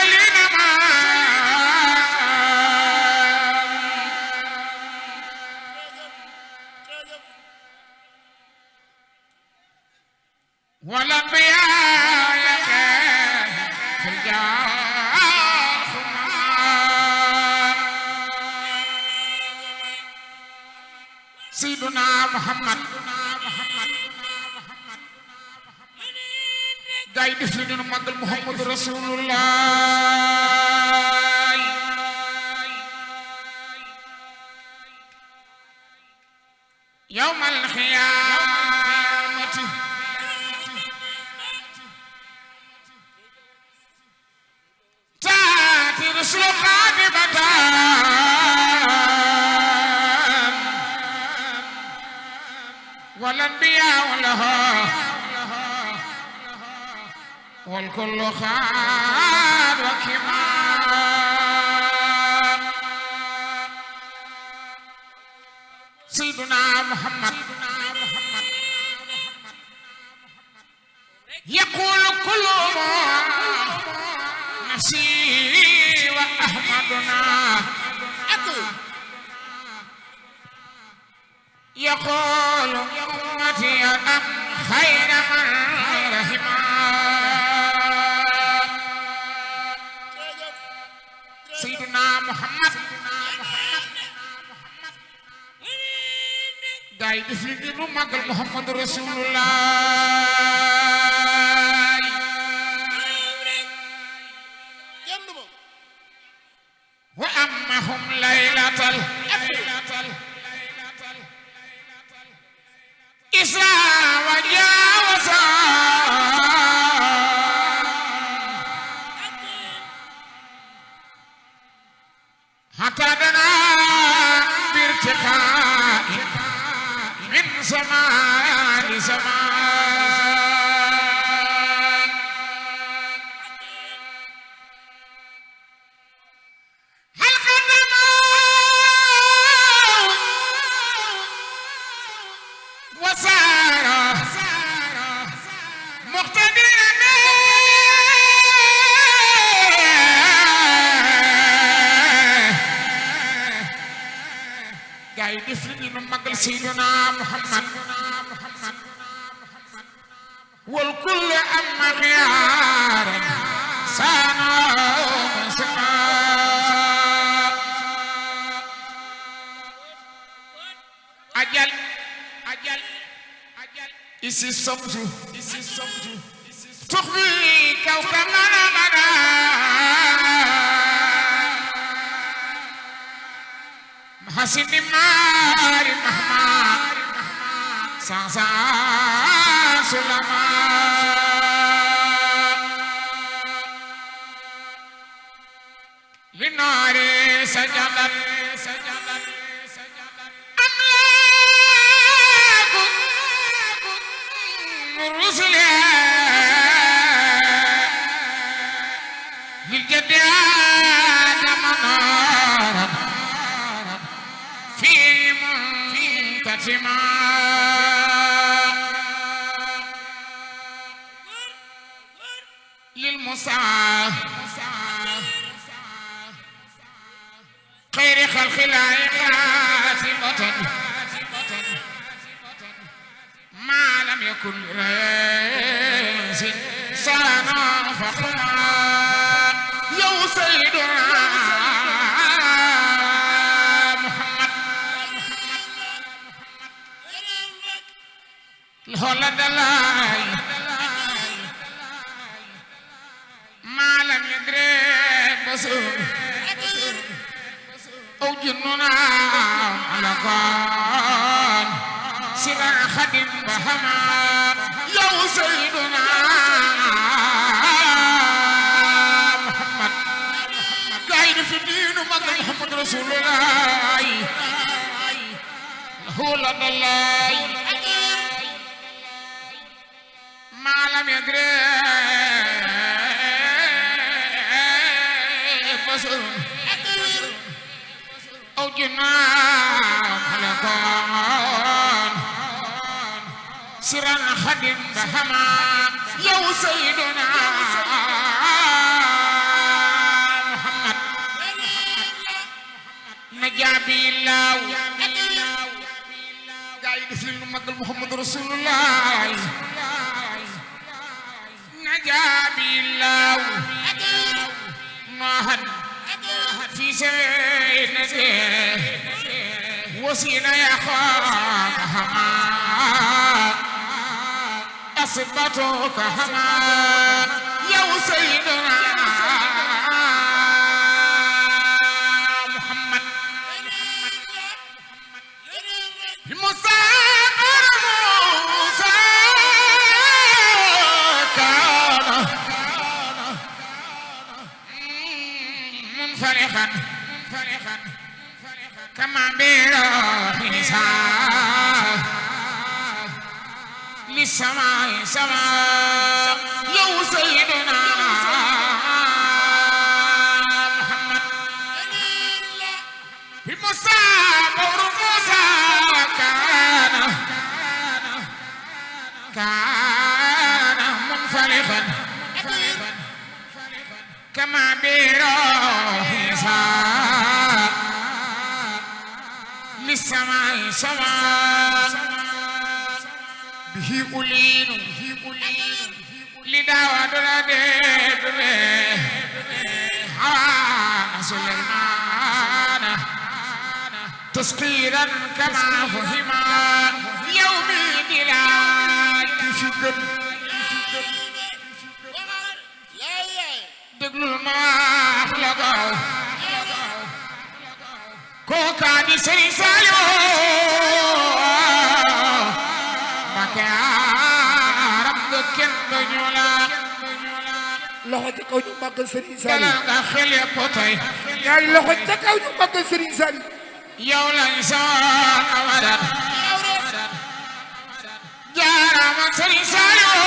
المرسلين والأنبياء في الجار سيدنا محمد قايد فلنا مقل محمد رسول الله يوم القيامة تاتي رسل قادمة والأنبياء لها والكل خاد وكمال سيدنا محمد يقول كل نفسي وأحمدنا يقول أمتي أم خير من رحمه سيدنا محمد قايد فلنا مقل محمد رسول الله وأمهم ليلة الإسراء وجاوزا حتى دنا بارتقاء من سماء لسماء هل قدموا وسار مقتدين قايد فلنا مقل سيدنا محمد والكل أما خيارا سانا أجل إسي الصمت تخفي كوكب منا محسن مار مهما سانسا سلما للنار سجدت أملاك الرسل للجد آدم نارا في منتسما للمساء خير خلق الله خاتمة ما لم يكن رئيس سانا فخما يا سيدنا هلا دلاي ما لم يدري بصر أو جنونا على قان سرا خدم بهما يا سيدنا محمد قايد في الدين محمد رسول الله هلا دلاي ما لم يدري بصر أو جنان خلقان سرا خدم بهما يا سيدنا بالله قايد في المقل محمد رسول الله نجا بالله ماهن في سنته وسينا يا خاك هما أصبتك هما يا سيدنا محمد المسافر موسى كان منفرخا كما بروح نساء للسماء سماء يا سيدنا محمد المسافر موسى كان منفرخا كما بروح نساء للسماء سماء به أولين لدعوة الأدب سليمان تسقيرا كما فهم يومي دلاك شكر دقل ما أخلقه كوكا دي سري سالو مكارم دكين بنيولا loxo ca kaw ñu màggal Serigne Saliou dalal nga xel ya potay ñaari loxo ca kaw ñu màggal Serigne Saliou yow lañ soon abadan jaarama Serigne Saliou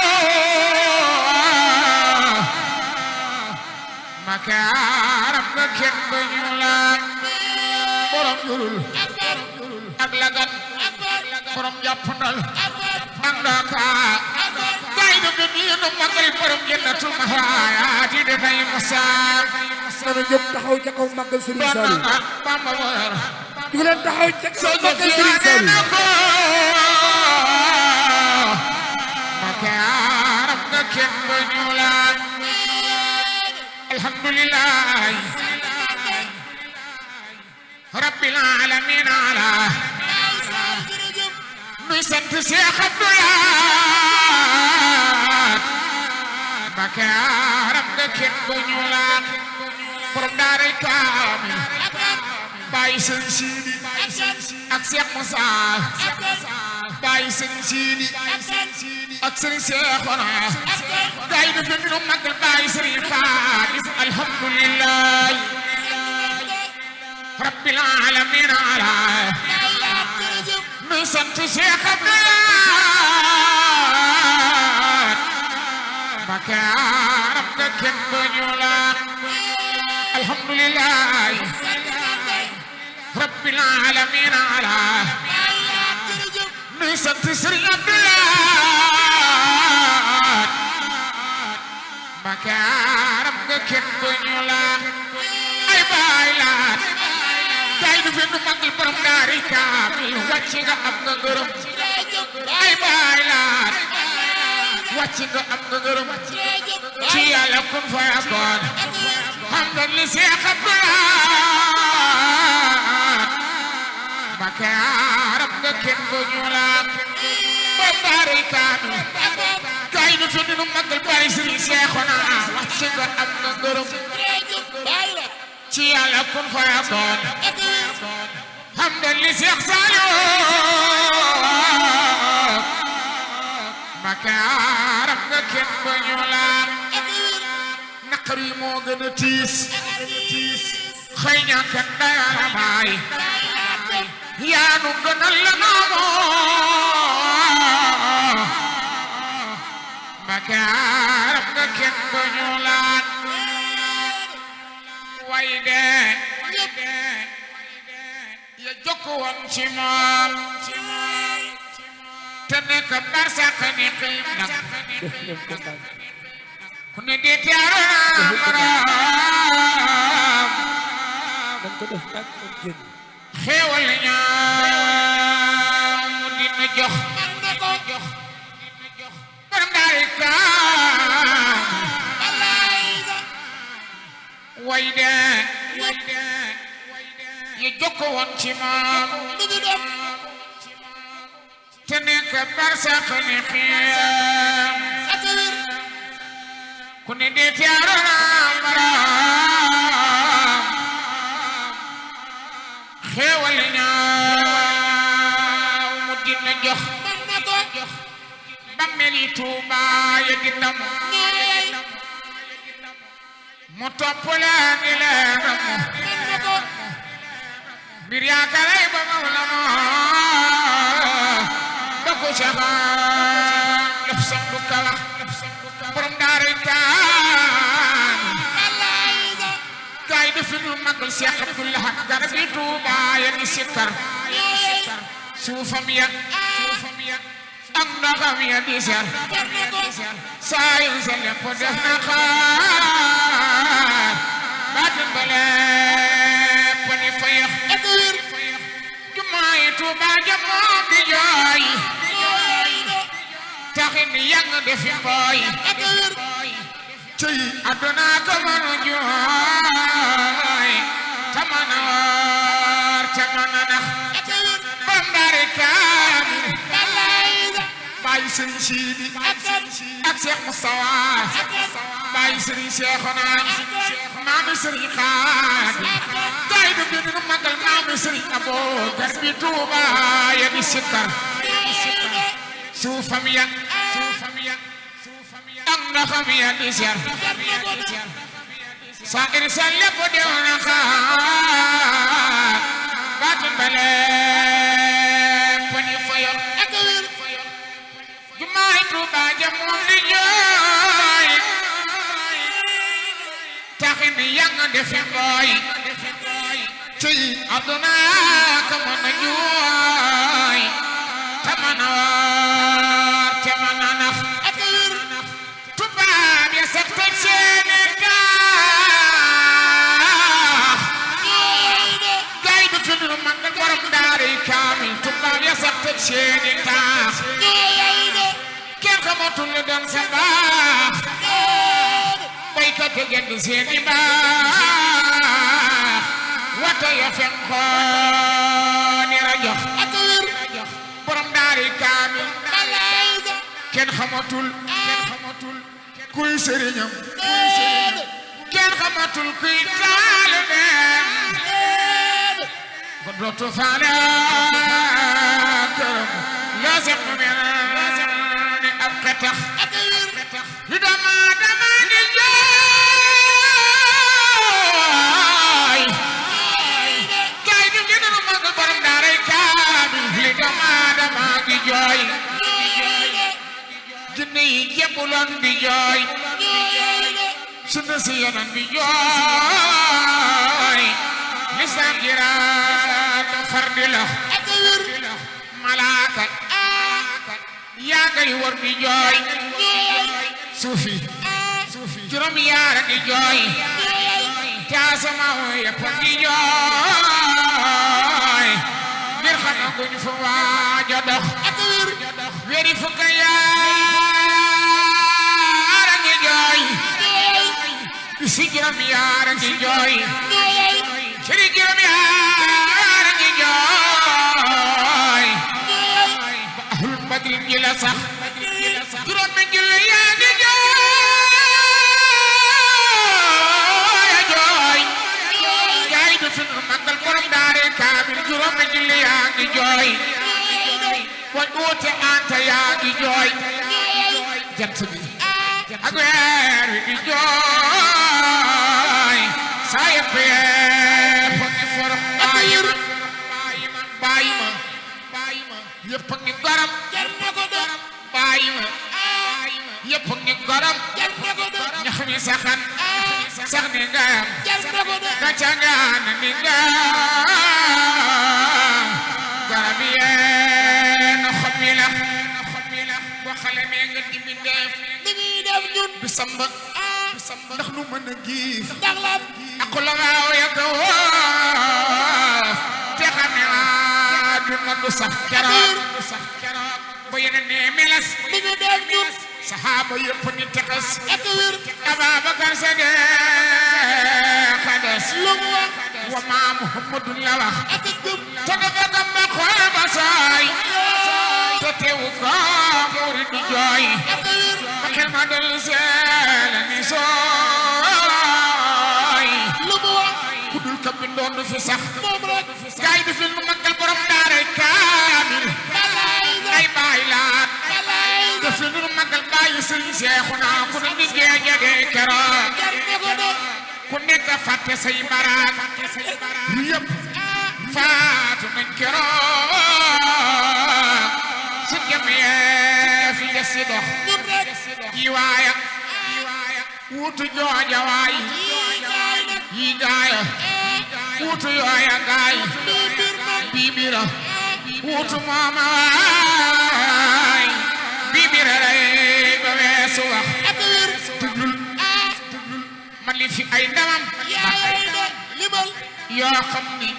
makaram dukkin bنيولا borom jurul ak lagan borom jàppandal ak ndaka gay do be ni no magal borom jannatul mahayati de tay musa nanu jóg taxaw ca kaw màggal Serigne Saliou bamba war du leen taxaw ca kaw màggal Serigne Saliou makaram dukkin bنيولا alhamdulillah rabbil alamin ala nuy sant Cheikh Abdoulaye makaram dukkin bنيولا borom daaray kaamil Baye Serigne Sidi ak Cheikh Moussa Baye Serigne Sidi ak Serigne Cheikhouna gaay du fi ñu magal Baye Serigne Fadim alhamdulillah rabbil alamin ala nuy sant Cheikh Abdoulaye makaram dukkin bنيولا alhamdulillah rabbil alamin ala nuy sant Serigne Abdoulaye makaram dukkin bنيولا ay baay laat kay du fi nu magal borom daari kaamil wàcc nga am nga ngërëm ay baay laat wàcc nga am nga ngërëm ci Yàlla kun fayakoon hamdan li Cheikh Abdoulaye makaram dukkin bنيولا borom daari kaamil kay du fi nu magal Baye Serigne Cheikhouna wàcc nga am nga ngërëm ci Yàlla kun fayakoon hamdan li Cheikh Saliou makaram dukkin bنيولا naqar yi moo gën a tiis xëy na kan dayala baay yaa nu gënal la noomoo makaram dukkin bنيولا way de ya jokk woon ci moom te nekk barsàq ni xiim nag ku ne di teeru naa moroom dañ ko def nag ak génn xéewal ñaaw mu dina jox borom daari kaam way de yi jokko woon ci maam te nekk barsax ni xiyam ku ne dee tiyaarona maraam xéewal ñaaw mu dina jox bammeli Tuuba ya di ndam mu topp leen di leeram mbir yaakaray ba mawla ma ba ko saxaan lef sam du kala borom daara kaan gaay defi nu magal Cheikh Abdoulaye garab yi Tuuba ya di sikkar suufam ya ak ndoxam ya di ser saa yu sa lépp def na xaar baatin ba lépp ni fayax jumaay Tuuba ja moom di jooy taxin yang defi mbooy cey aduna ko mënu jooy tamana war tamana nax bam daari kaamil Baye Serigne Sidi ak Cheikh Moustapha Baye Serigne Cheikhouna Maami Serigne Khady gaay du bi nu magal Maami Serigne Abo garbi Tuuba ya di sikkar suufam ya ak ndoxam ya di ser sa irsa lépp dew na xaar baatin bale pani fayo jumaay Tuuba ja moom di jooy taxin yang defi mbooy cey aduna ka mën a jooy ta mën a war te mën a nax tubaab ya sax toj seeni taax gaay du fi nu magal borom daari kaamil tubaab ya sax toj seeni taax kenn xamatul lu doon sa baax baykat yi gën di seeni baax wata ya fenkooni rajox borom daari kaamil kenn xamatul kuy sëriñam kenn xamatul kuy taalibeem ko dootu faale këram loo seq mu mel ni ab xetax li dama di jooy gaay du gën a magal borom daaray kaamil li dama di jooy jinne yi jébbuloon di jooy sunna si yonan di jooy lislaam jiraat far di lox malaaka yaa ngay war di jooy suufi juróom yaara di jooy taasama yëpp di jooy ngir xamaguñ fu waaja dox wéri fukk yaara ngi jooy bisi juróom yaara ngi jooy ciri juróom yaara ngi jooy ba ahlul badrin ji la sax juróom mi julli yaa ngi jooy gaay du fi nu magal borom daari kaamil juróom mi julli yaa ngi jooy wañ woote anta yaa ngi jooy jant bi ak weer wi di jooy saa yëpp yëpp ngi forom bàyyi ma yëpp ngi goram bàyyi ma yëpp ngi goram ñax mi saxan sax ni ngam gàncax ngaan ni ngam garab yeen xob mi la boo xale mee nga dimbi def du samba ndax nu mën a giif ak la waaw ya ko woof te du sax keroog ba yeneen ne meles li ñu def ñun saxaaba yëpp ni texas ak wér Ababakar Sadiq xades lu mu wax wa ma Muhammadun la wax ak gëm te dafa gëm ba xool ba sooy te teewu ko murid di jooy ak wér ba xel ma del seel ni sooy lu mu wax ku dul ka bindoon du fi sax moom rek gaay du fi nu magal borom daara kaamil ay baay laat def lu nu magal baayu sëriñ Seexuna ku ne di jeejege keroog jar na ko de ku nekk fàtte say baraak lu yëpp faatu nañ keroog su jëmee fi des si dox ñun rek yi waaya wuutu jooja waay yi gaaya wuutu yooya gaay bibira wuutu mooma waay bibira lay ba weesu wax ak wér tuglul man li fi ay ndamam yaay de limal yoo xam ni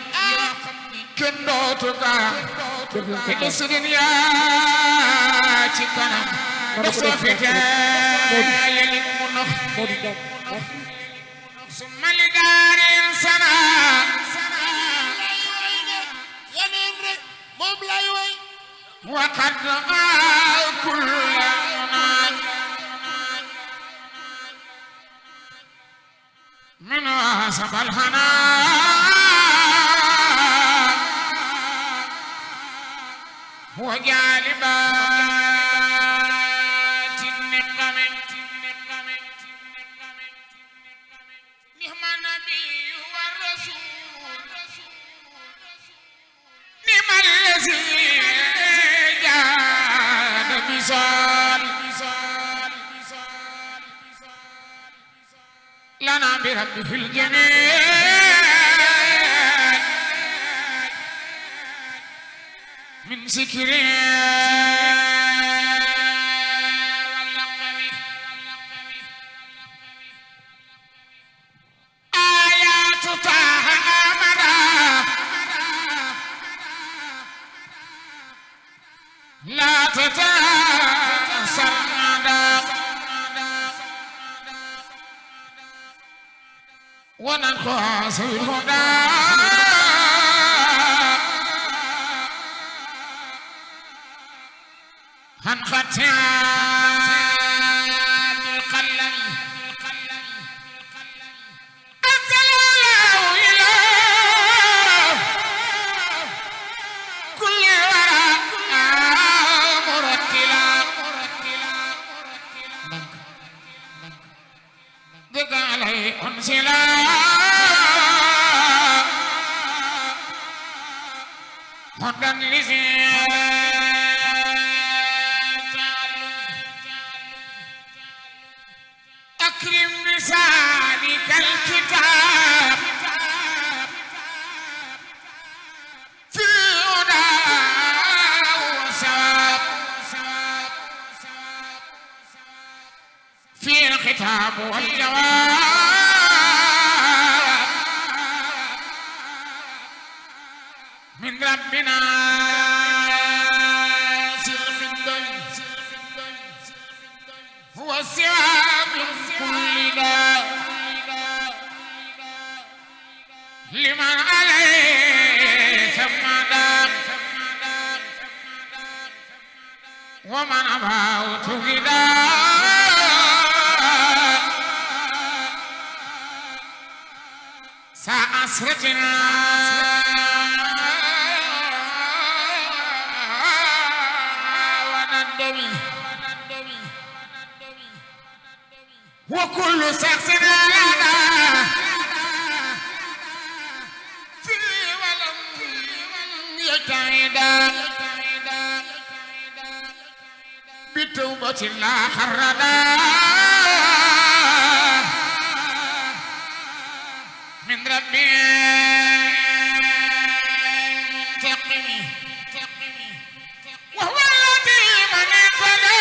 kenn dootu gaa te du sudin yaa ci kanam ndox soo fi teeye li mu nox su mali daarin sana yeneen rek moom lay way وقد كل مناج من واسب الهنا وجالبات النقم نعم النبي والرسول نعم الذي لنا بربه الجميل من ذكر واللقم آيات طه أمرا لا تتأثر وننخاص الهدى هنختات القلم أنزل الله إلى كل وراء مرتلا دق عليه أنزلا هدى أكرم بسالك الكتاب في هدى وثواب في الخطاب والجواب من ربنا هو السواب من كل داء لمن عليه ثم داء ومن أباه غداء سأسرتنا وكل شخص لنا في ولم يجتهد بتوبة لا خردا من ربي تقني وهو الذي من ابتدى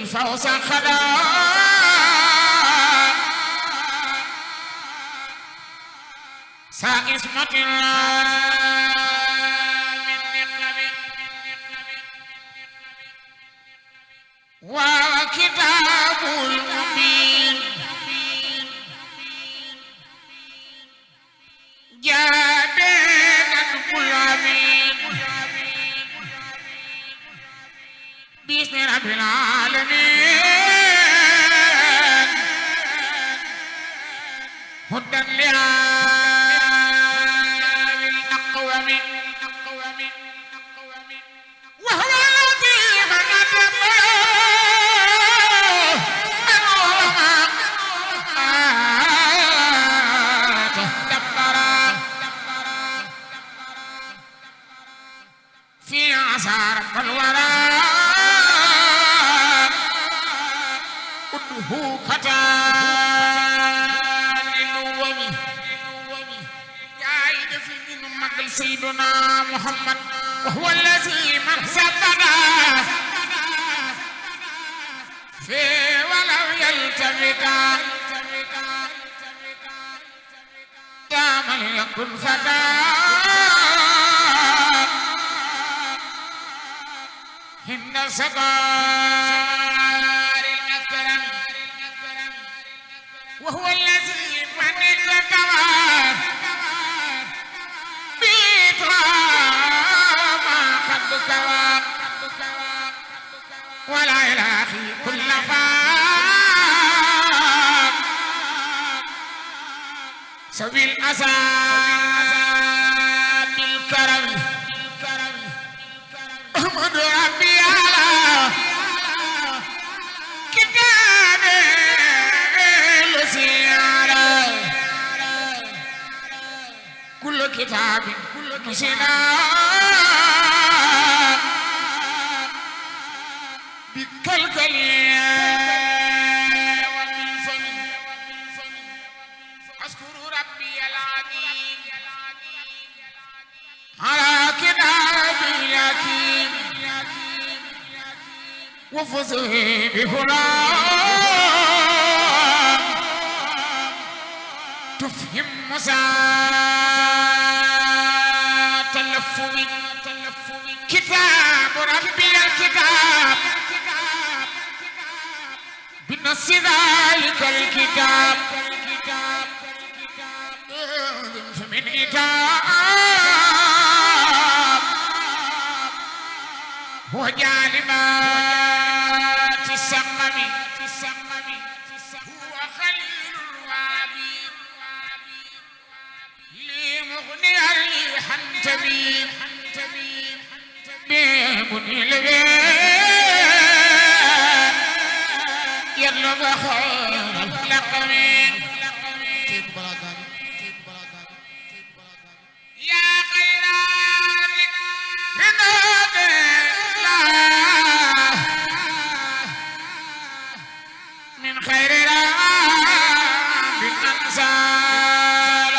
الفوز خدا سائسمة الله من نقم وكتاب المبين جادنا الغلامين باسم رب العالمين هدى لآل الأقوم وهو الذي خلق في عصار الورى قده كتان للومي قايد في دين مقل سيدنا محمد وهو الذي من سبنا في ولو يلتفت دام يكن فتى هند سبار الأكرم وهو الذي من اكتوى بيتما قد كوى ولا إلهي كل فاق سوي الأسى بالكرم أحمد ربي على كتاب السيارة كل كتاب نسينا بكالكلية وبالفم أشكر ربي العظيم على كتابه الحكيم وفزه بهلا تفهم مساء تلفظ كتاب ربي الكتاب بنص ذلك الكتاب من كتاب هو جالبات السقم هو خليل الوادي لمغني الحنتبي بمني البيت يطلب خير اللقم يا خير رناد الله من خير رب الأنزال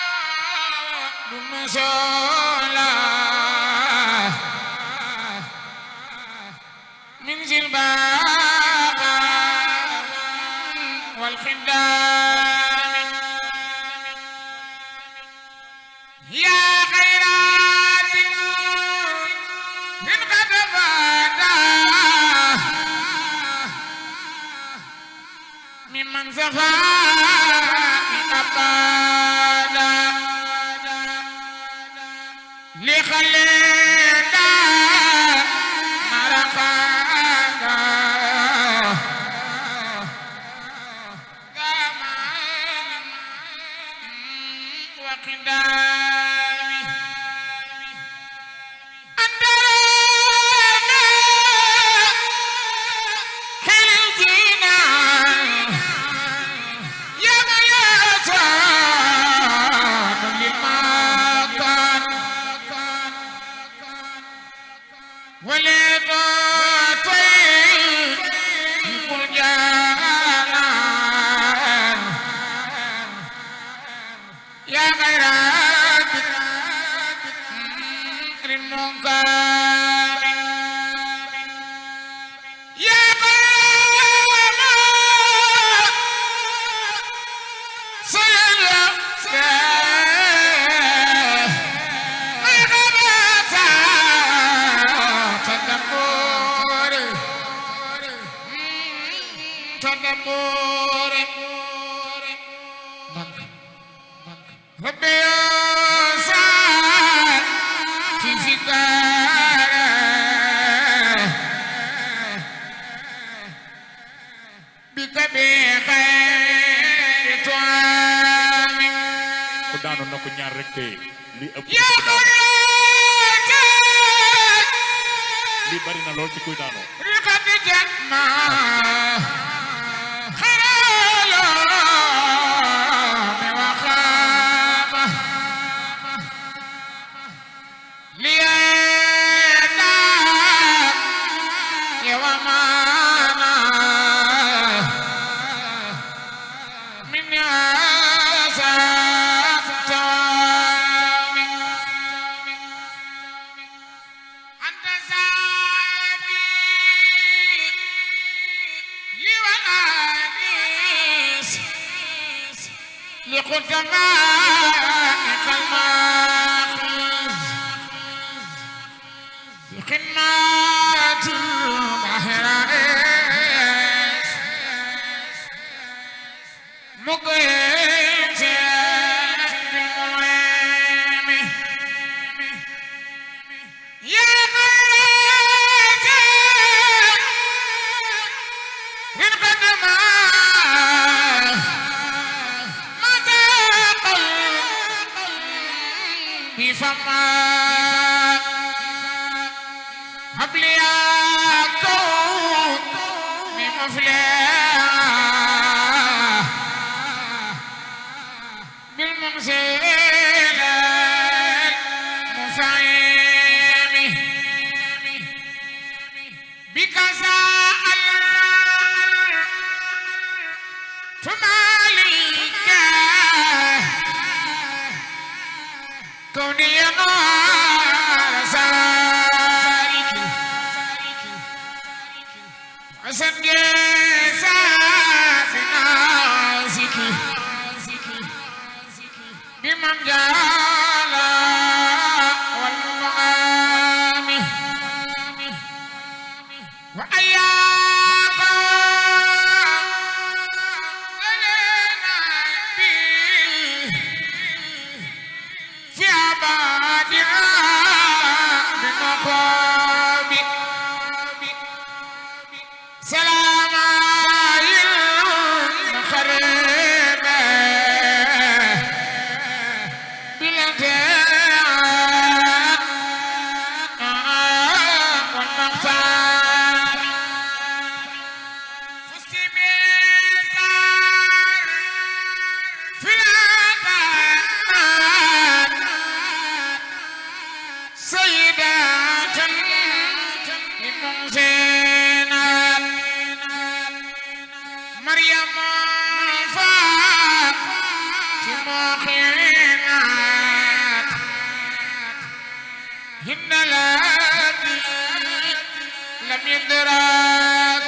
ليذاقوا النزول من ذي الباب والخدام يا خيرات من قد فاتا ممن زفا أبدا لخليدا مرقادا وقدامي أندرنا خير الجنان يا مياسان للمكان ولطاطين كل جانان يا غير ربي يوسع في فكاره بك بخير طعام ku daanoon na ko ñaar rek te li ëpp يا خيرات li bari na lool ci kuy daanoo رقد جنة خير الأمم وخامة لينا يومانا من هذا التوام أنت زادي لولانيس لقدمائك الماخذ بقمات البحرائس مقيت بالملام يا غيرتي من قدما ماذا قلبي فما هب لي كون بمفلح بالمنزل المفعم بكذا تمالك كوني نار سارك حسن جساس ناسك بمن جعل والمغام وأياك لنا في عبادنا بمقام سلام المخرب بالانتهاء والمختار فزت بزار في الأمان سيدة للمحسنات مريم فاطمة هن الذي لم يدرك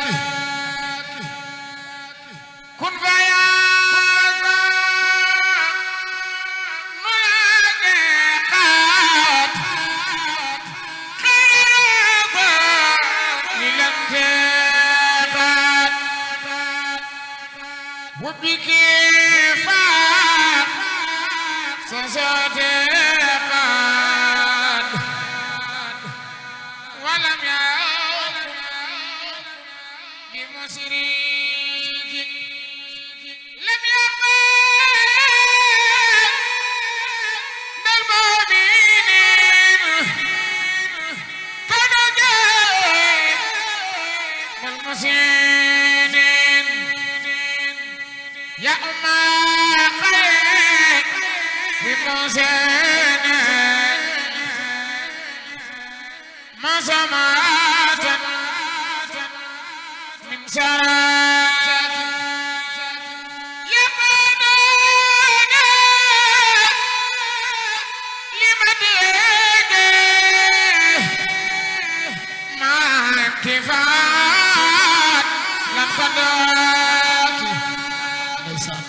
كن فياض ملاقات خير للانتقاد وبك فاق صدقات ولم يكن بمسرك لم يقبل المؤمنين كانوا المسنين يا أم خير بمسنين ما سمعت من سراك يقولون لمديك ما كفاك لم تدرك ليسان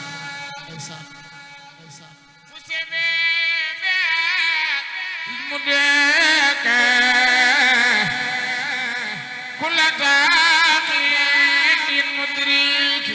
فسبب المدرك كل داخل المدرك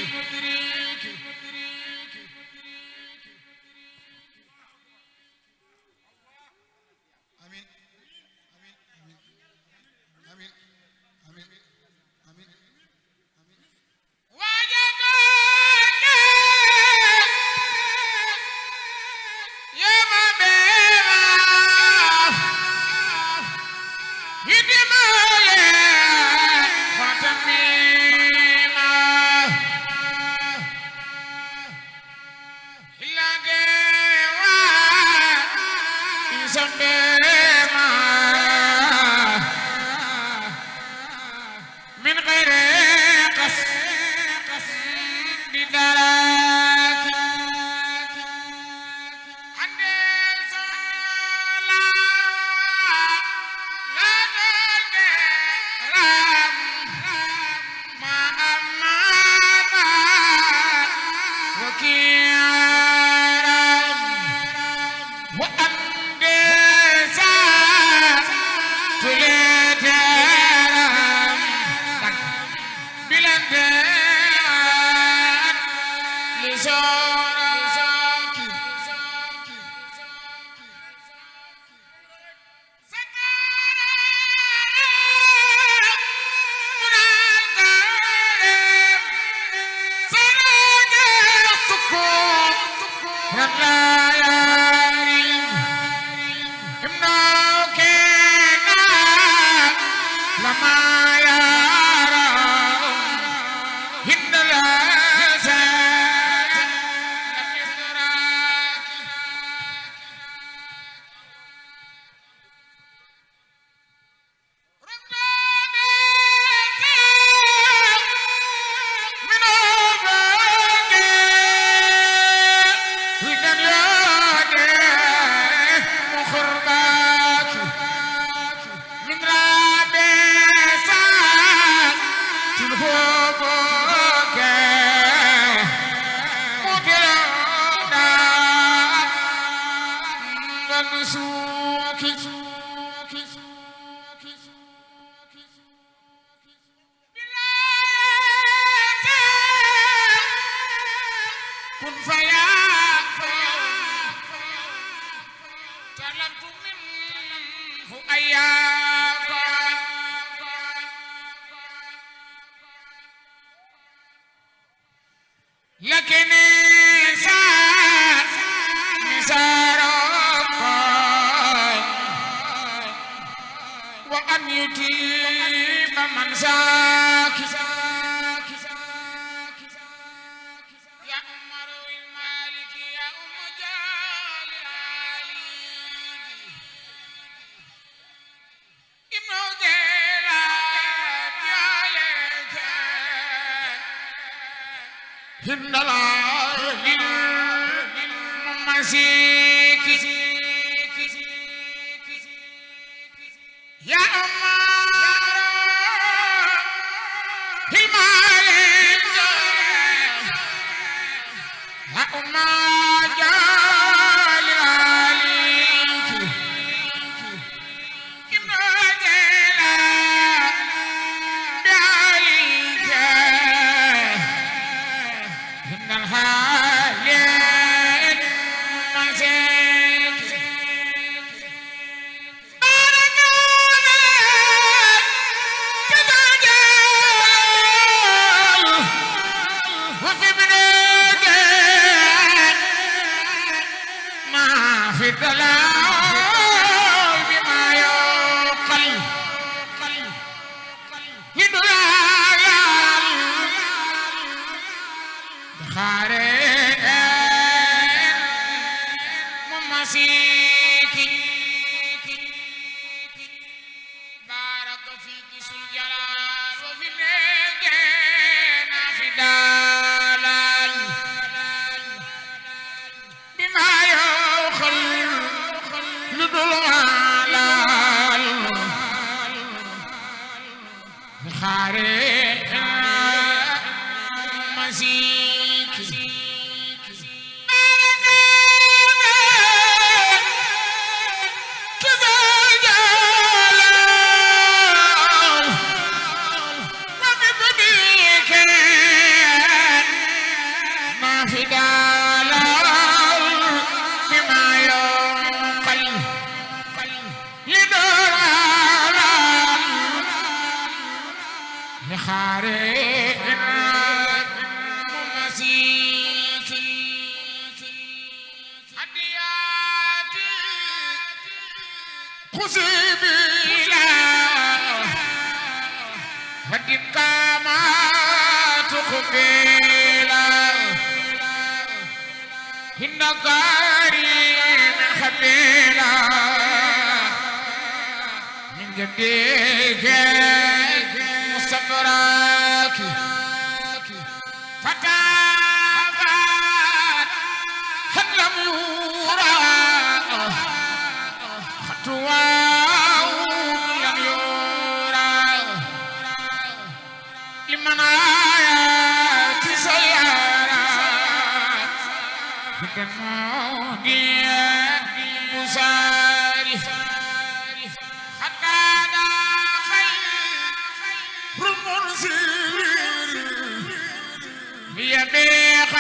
يبيخ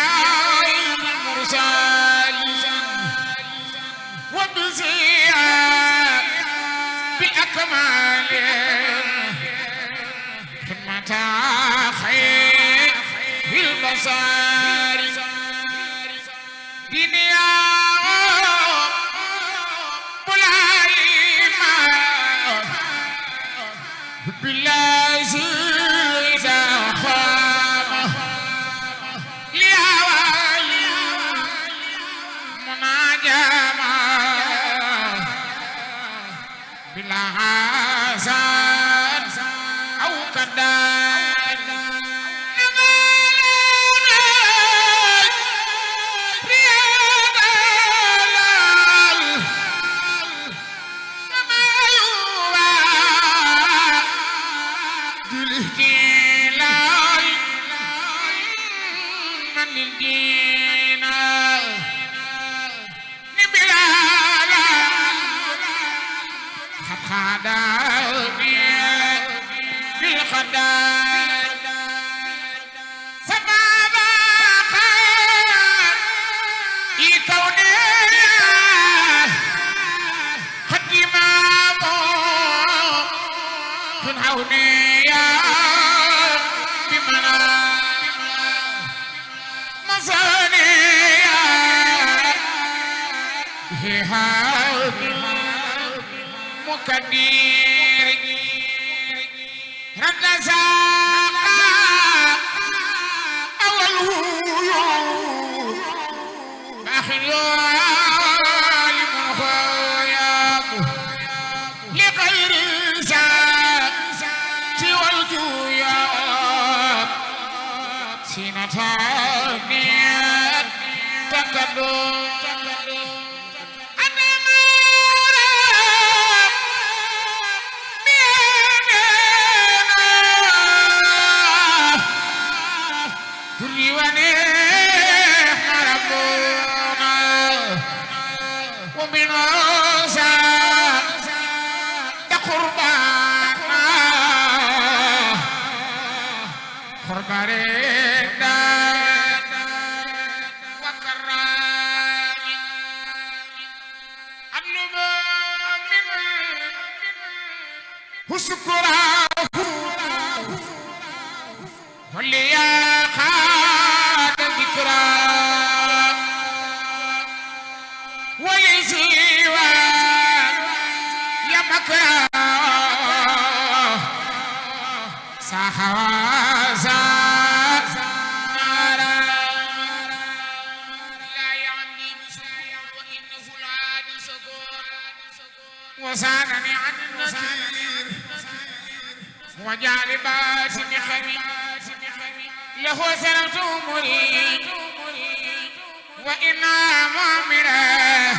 بالله إذا خام لأوالي مناجما بلا حسن أو كدان مكدير رد ساقا أوله فأخذ لمن خياب لغير ساقا والجياب سنتان تكدو وسانني عن النكير وجالبات بخمي له سنة أمري وإنا مؤمرة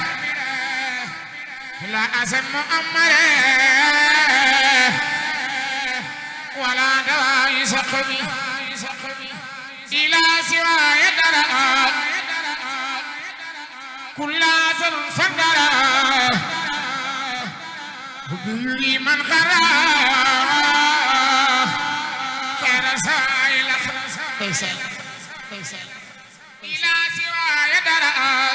لا أزن مؤمرة ولا دواء سقمي إلى سواي درأ كل أزن فندرأ بيري من خرا خير سائل إلى سواي درأ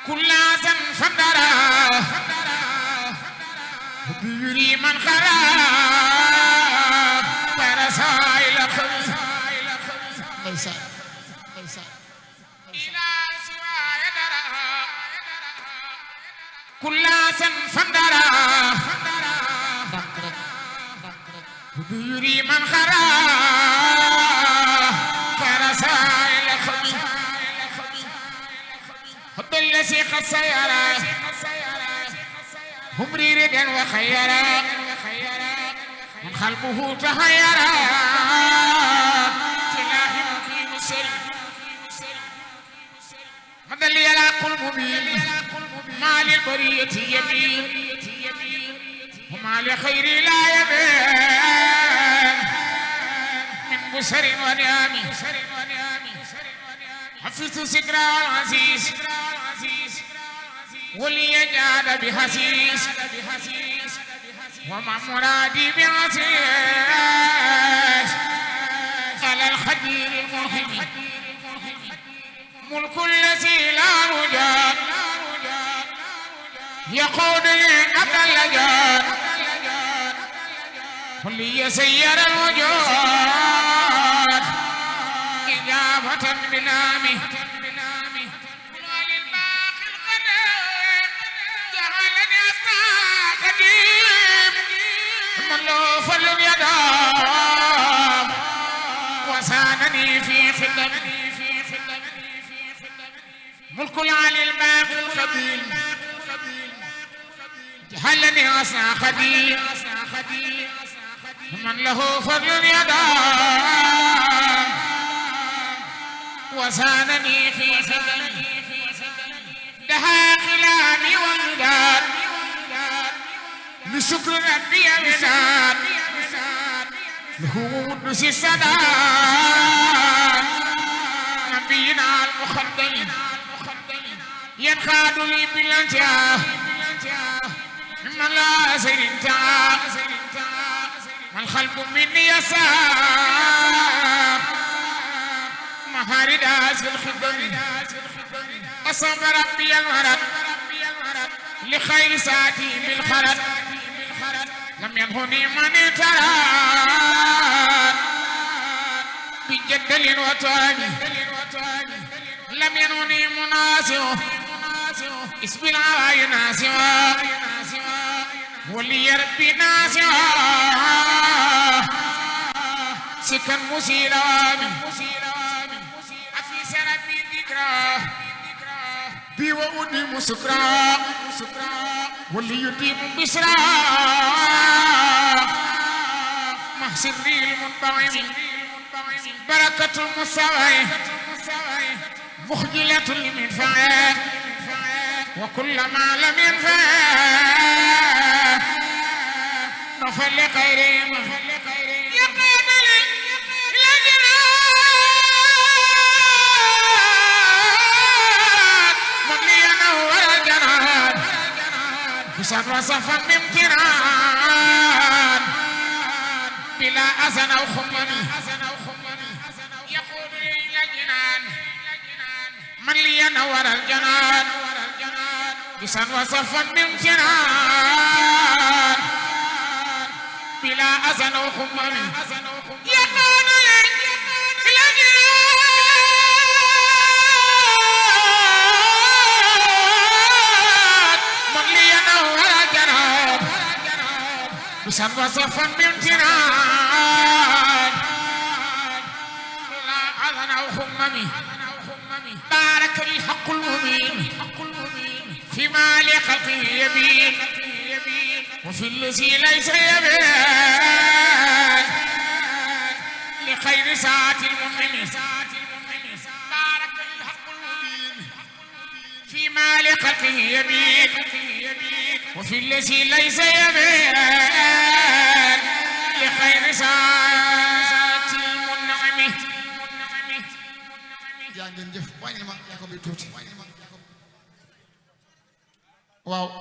كل زن فندرا بيري من خرا خير سائل إلى سواي درأ كل زن فندرا بيري من خرا كرسائل حب الذي قد سيرا هم ريدا وخيرا من خلقه تهيرا تلاه مقيم السر مدى لي على قلب مبين ما للبرية يبين وما لخير لا يبين من بسر ونعم حفظت سكرا العزيز ولي جاد بحسيس وما مرادي بعسيس على الخدير المرحم ملك الذي لا رجاء يقود لي أبدا اللجان ولي سير الوجود إجابة بنامه وللباقي القديم جعلني أصنع قديم من له فضل يدام وسانني في خدمه ملك العلي الباقي الخديم جهلني أسنى خديم من له فضل يدام وسانني في خدمه دها خلامي والمداد لشكر ربي وداد له ودس السداد نبينا المخدم ينخاد لي بالانتهاء ممن لا سير انتهى والخلق مني يسار مهارد هذه الخدم أصاب ربي المرض لخير ساعتي بالخرد لم ينهني من اعتراد بجدل وتاني لم ينهني مناسب اسم العواي ناسوا ولي ربي ناسوا سكن مسيرامي أفي سربي ذكرى بي وأدي مسكرا واللي يديم بسرا محسن المنبعم بركة المستوى مخجلة لمنفعه وكل ما لم ينفع نفل لخيرهم يقين لي إلى الجنات مغني نور الجنات بسر وصفا بامتنان بلا أذن أو خمني يقول لي إلى الجنان من لي نور الجنات بسن وصفا بامتنان بلا أذن وخمم يقول لي إلى الجنات من لي نور الجنات بسن وصفا بامتنان بلا أذن وخمم بارك الحق المبين فيما لخلقه يبين وفي الذي ليس يبين لخير ساعة المؤمن بارك الحق المبين فيما لخلقه يبين وفي الذي ليس يبين لخير ساعة المنعم yaa ngeen jëf wàññi ma yaa ko bi tuuti waaw